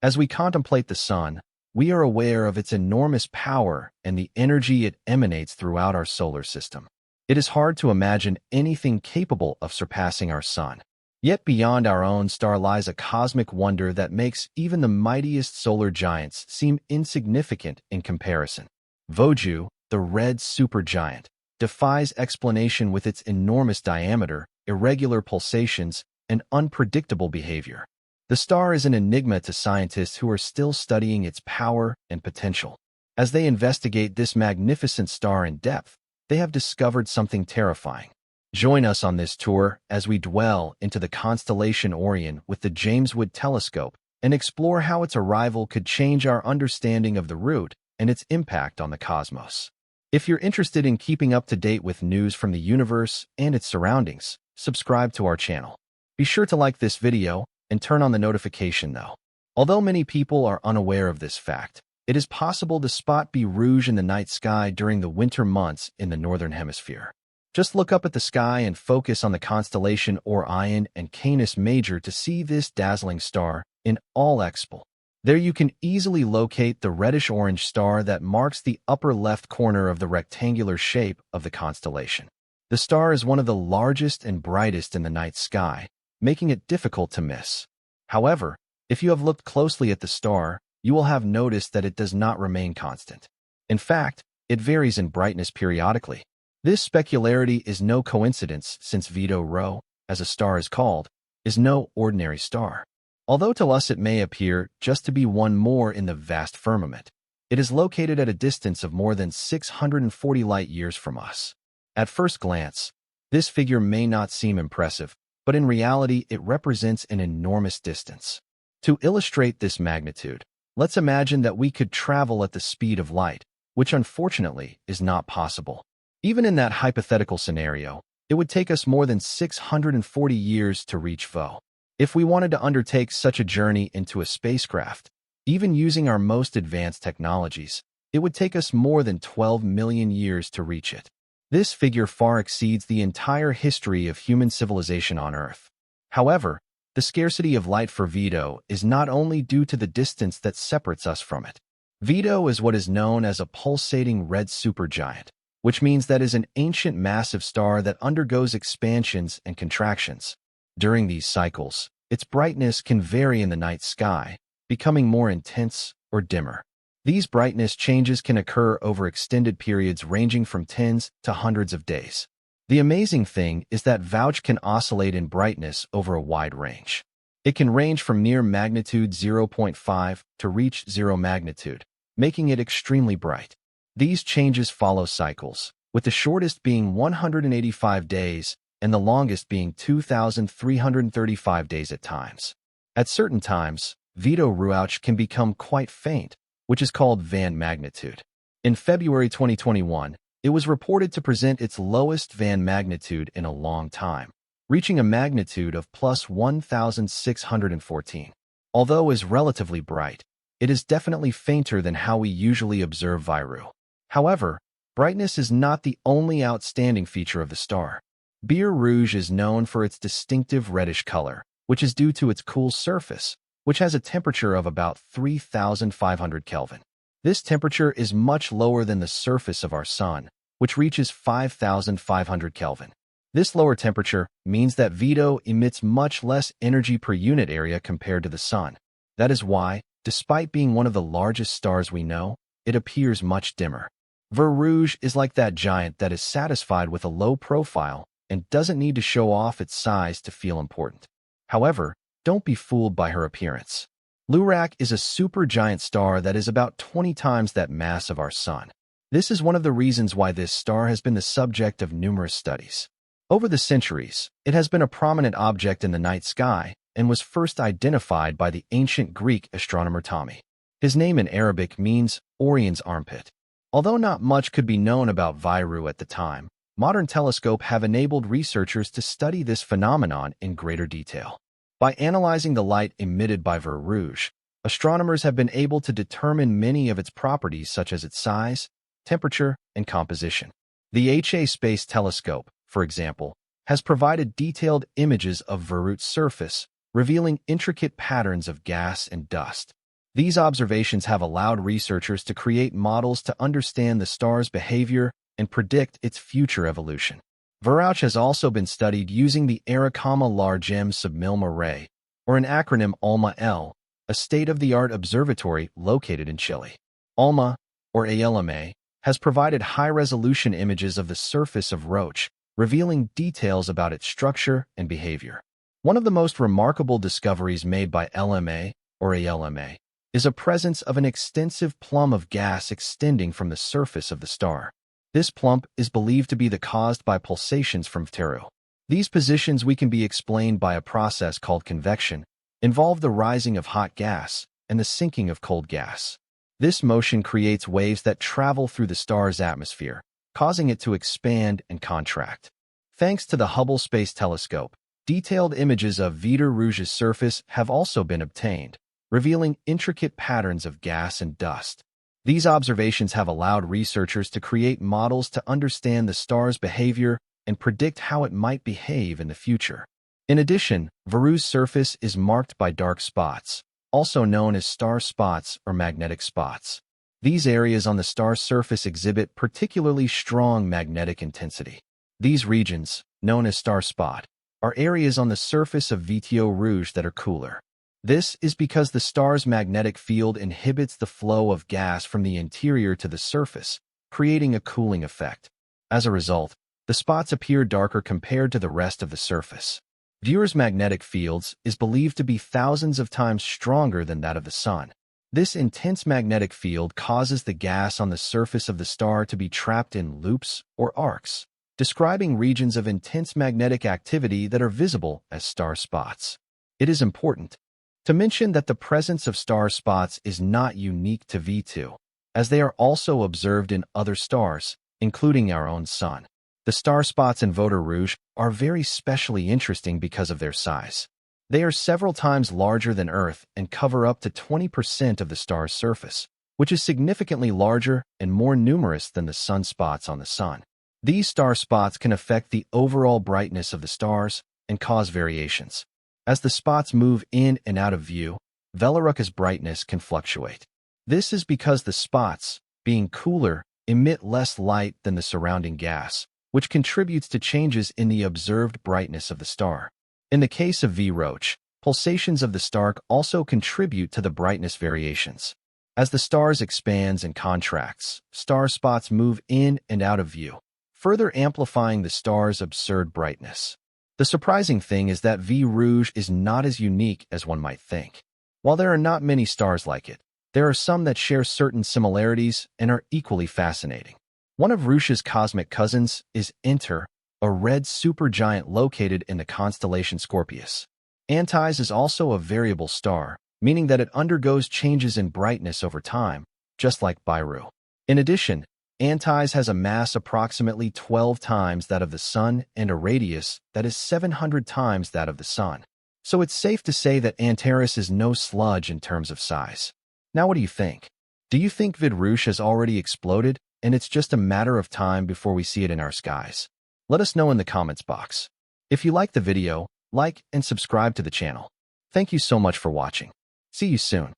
As we contemplate the sun, we are aware of its enormous power and the energy it emanates throughout our solar system. It is hard to imagine anything capable of surpassing our sun. Yet beyond our own star lies a cosmic wonder that makes even the mightiest solar giants seem insignificant in comparison. Betelgeuse, the red supergiant, defies explanation with its enormous diameter, irregular pulsations, and unpredictable behavior. The star is an enigma to scientists who are still studying its power and potential. As they investigate this magnificent star in depth, they have discovered something terrifying. Join us on this tour as we dwell into the constellation Orion with the James Webb Telescope and explore how its arrival could change our understanding of the route and its impact on the cosmos. If you're interested in keeping up to date with news from the universe and its surroundings, subscribe to our channel. Be sure to like this video and turn on the notification bell. Although many people are unaware of this fact, it is possible to spot Betelgeuse in the night sky during the winter months in the northern hemisphere. Just look up at the sky and focus on the constellation Orion and Canis Major to see this dazzling star in all expo. There you can easily locate the reddish-orange star that marks the upper left corner of the rectangular shape of the constellation. The star is one of the largest and brightest in the night sky, making it difficult to miss. However, if you have looked closely at the star, you will have noticed that it does not remain constant. In fact, it varies in brightness periodically. This specularity is no coincidence since Betelgeuse, as a star is called, is no ordinary star. Although to us it may appear just to be one more in the vast firmament, it is located at a distance of more than 640 light-years from us. At first glance, this figure may not seem impressive, but in reality it represents an enormous distance. To illustrate this magnitude, let's imagine that we could travel at the speed of light, which unfortunately is not possible. Even in that hypothetical scenario, it would take us more than 640 years to reach Betelgeuse. If we wanted to undertake such a journey into a spacecraft, even using our most advanced technologies, it would take us more than 12 million years to reach it. This figure far exceeds the entire history of human civilization on Earth. However, the scarcity of light for Betelgeuse is not only due to the distance that separates us from it. Betelgeuse is what is known as a pulsating red supergiant, which means that it is an ancient massive star that undergoes expansions and contractions. During these cycles, its brightness can vary in the night sky, becoming more intense or dimmer. These brightness changes can occur over extended periods ranging from tens to hundreds of days. The amazing thing is that Betelgeuse can oscillate in brightness over a wide range. It can range from near magnitude 0.5 to reach 0 magnitude, making it extremely bright. These changes follow cycles, with the shortest being 185 days and the longest being 2,335 days at times. At certain times, Betelgeuse can become quite faint, which is called van magnitude. In February 2021, it was reported to present its lowest van magnitude in a long time, reaching a magnitude of plus 1,614. Although it is relatively bright, it is definitely fainter than how we usually observe Betelgeuse. However, brightness is not the only outstanding feature of the star. Betelgeuse is known for its distinctive reddish color, which is due to its cool surface, which has a temperature of about 3,500 Kelvin. This temperature is much lower than the surface of our sun, which reaches 5,500 Kelvin. This lower temperature means that Betelgeuse emits much less energy per unit area compared to the sun. That is why, despite being one of the largest stars we know, it appears much dimmer. Betelgeuse is like that giant that is satisfied with a low profile and doesn't need to show off its size to feel important. However, don't be fooled by her appearance. Lyrac is a supergiant star that is about 20 times that mass of our sun. This is one of the reasons why this star has been the subject of numerous studies. Over the centuries, it has been a prominent object in the night sky and was first identified by the ancient Greek astronomer Ptolemy. His name in Arabic means Orion's armpit. Although not much could be known about Betelgeuse at the time, modern telescopes have enabled researchers to study this phenomenon in greater detail. By analyzing the light emitted by Betelgeuse, astronomers have been able to determine many of its properties such as its size, temperature, and composition. The HA Space Telescope, for example, has provided detailed images of Betelgeuse's surface, revealing intricate patterns of gas and dust. These observations have allowed researchers to create models to understand the star's behavior and predict its future evolution. Varauch has also been studied using the Arikama Large M Submilm Array, or an acronym ALMA-L, a state-of-the-art observatory located in Chile. ALMA, or ALMA, has provided high-resolution images of the surface of Roche, revealing details about its structure and behavior. One of the most remarkable discoveries made by LMA, or ALMA, is a presence of an extensive plume of gas extending from the surface of the star. This plume is believed to be caused by pulsations from Ptero. These positions can be explained by a process called convection, involve the rising of hot gas and the sinking of cold gas. This motion creates waves that travel through the star's atmosphere, causing it to expand and contract. Thanks to the Hubble Space Telescope, detailed images of Vitor Rouge's surface have also been obtained, revealing intricate patterns of gas and dust. These observations have allowed researchers to create models to understand the star's behavior and predict how it might behave in the future. In addition, Vitor's surface is marked by dark spots, also known as star spots or magnetic spots. These areas on the star's surface exhibit particularly strong magnetic intensity. These regions, known as star spot, are areas on the surface of Vitor Rouge that are cooler. This is because the star's magnetic field inhibits the flow of gas from the interior to the surface, creating a cooling effect. As a result, the spots appear darker compared to the rest of the surface. Vitor's magnetic fields is believed to be thousands of times stronger than that of the Sun. This intense magnetic field causes the gas on the surface of the star to be trapped in loops or arcs, describing regions of intense magnetic activity that are visible as star spots. It is important to mention that the presence of star spots is not unique to V2, as they are also observed in other stars, including our own Sun. The star spots in Vitor Rouge are very specially interesting because of their size. They are several times larger than Earth and cover up to 20% of the star's surface, which is significantly larger and more numerous than the sunspots on the Sun. These star spots can affect the overall brightness of the stars and cause variations. As the spots move in and out of view, Velaruca's brightness can fluctuate. This is because the spots, being cooler, emit less light than the surrounding gas, which contributes to changes in the observed brightness of the star. In the case of V Roche, pulsations of the star also contribute to the brightness variations. As the stars expands and contracts, star spots move in and out of view, further amplifying the star's absurd brightness. The surprising thing is that V Rouge is not as unique as one might think. While there are not many stars like it, there are some that share certain similarities and are equally fascinating. One of Rouge's cosmic cousins is Enter, a red supergiant located in the constellation Scorpius. Antares is also a variable star, meaning that it undergoes changes in brightness over time, just like Biru. In addition, Antares has a mass approximately 12 times that of the Sun and a radius that is 700 times that of the Sun. So it's safe to say that Antares is no sludge in terms of size. Now what do you think? Do you think Vitor Rouge has already exploded and it's just a matter of time before we see it in our skies? Let us know in the comments box. If you liked the video, like and subscribe to the channel. Thank you so much for watching. See you soon.